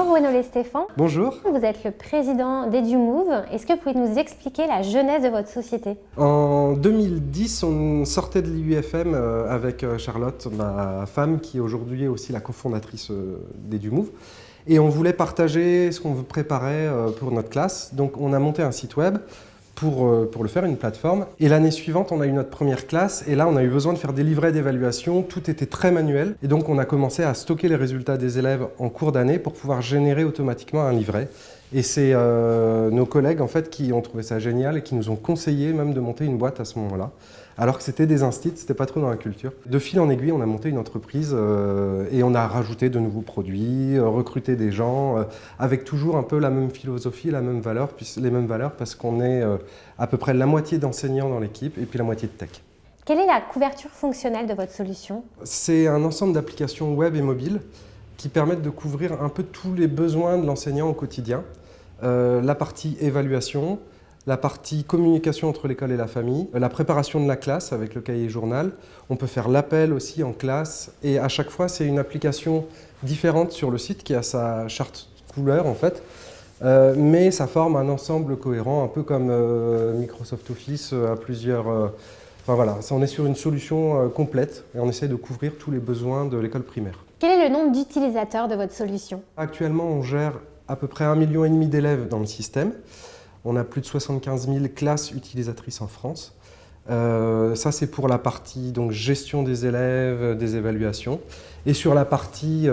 Bonjour Gwenolé Stéphane. Bonjour. Vous êtes le président d'EduMove. Est-ce que vous pouvez nous expliquer la genèse de votre société? En 2010, on sortait de l'IUFM avec Charlotte, ma femme, qui aujourd'hui est aussi la cofondatrice d'EduMove. Et on voulait partager ce qu'on préparait pour notre classe. Donc on a monté un site web pour le faire, une plateforme. Et l'année suivante, on a eu notre première classe. Et là, on a eu besoin de faire des livrets d'évaluation. Tout était très manuel. Et donc, on a commencé à stocker les résultats des élèves en cours d'année pour pouvoir générer automatiquement un livret. Et c'est nos collègues en fait, qui ont trouvé ça génial et qui nous ont conseillé même de monter une boîte à ce moment-là. Alors que c'était des instits, c'était pas trop dans la culture. De fil en aiguille, on a monté une entreprise et on a rajouté de nouveaux produits, recruté des gens, avec toujours un peu la même philosophie, les mêmes valeurs, parce qu'on est à peu près la moitié d'enseignants dans l'équipe et puis la moitié de tech. Quelle est la couverture fonctionnelle de votre solution? C'est un ensemble d'applications web et mobiles qui permettent de couvrir un peu tous les besoins de l'enseignant au quotidien. La partie évaluation, la partie communication entre l'école et la famille, la préparation de la classe avec le cahier journal. On peut faire l'appel aussi en classe et à chaque fois c'est une application différente sur le site qui a sa charte couleur en fait. Mais ça forme un ensemble cohérent, un peu comme Microsoft Office à plusieurs... Enfin voilà, on est sur une solution complète et on essaie de couvrir tous les besoins de l'école primaire. Quel est le nombre d'utilisateurs de votre solution? Actuellement, on gère à peu près 1,5 million d'élèves dans le système. On a plus de 75 000 classes utilisatrices en France. Ça, c'est pour la partie donc, gestion des élèves, des évaluations. Et sur la partie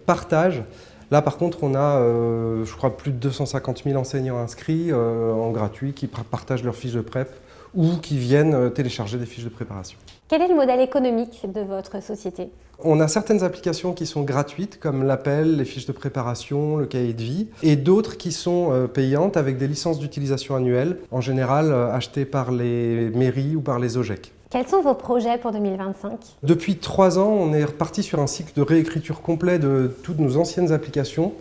partage, là, par contre, on a, je crois, plus de 250 000 enseignants inscrits en gratuit qui partagent leurs fiches de prép ou qui viennent télécharger des fiches de préparation. Quel est le modèle économique de votre société? On a certaines applications qui sont gratuites, comme l'appel, les fiches de préparation, le cahier de vie, et d'autres qui sont payantes avec des licences d'utilisation annuelles, en général achetées par les mairies ou par les OGEC. Quels sont vos projets pour 2025? Depuis 3 ans, on est reparti sur un cycle de réécriture complet de toutes nos anciennes applications.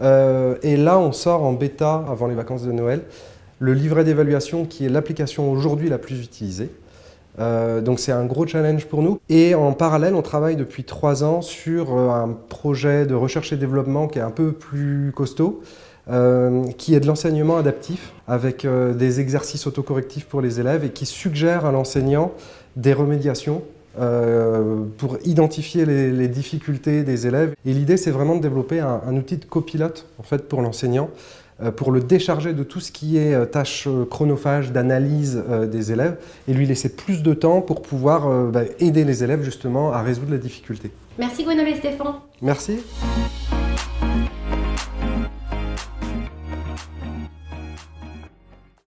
Et là, on sort en bêta, avant les vacances de Noël, le livret d'évaluation qui est l'application aujourd'hui la plus utilisée. Donc c'est un gros challenge pour nous. Et en parallèle, on travaille depuis 3 ans sur un projet de recherche et développement qui est un peu plus costaud, qui est de l'enseignement adaptif, avec des exercices autocorrectifs pour les élèves et qui suggère à l'enseignant des remédiations pour identifier les difficultés des élèves. Et l'idée, c'est vraiment de développer un outil de copilote en fait, pour l'enseignant, pour le décharger de tout ce qui est tâches chronophages d'analyse des élèves et lui laisser plus de temps pour pouvoir aider les élèves justement à résoudre les difficultés. Merci Gwenolé Stéphane. Merci.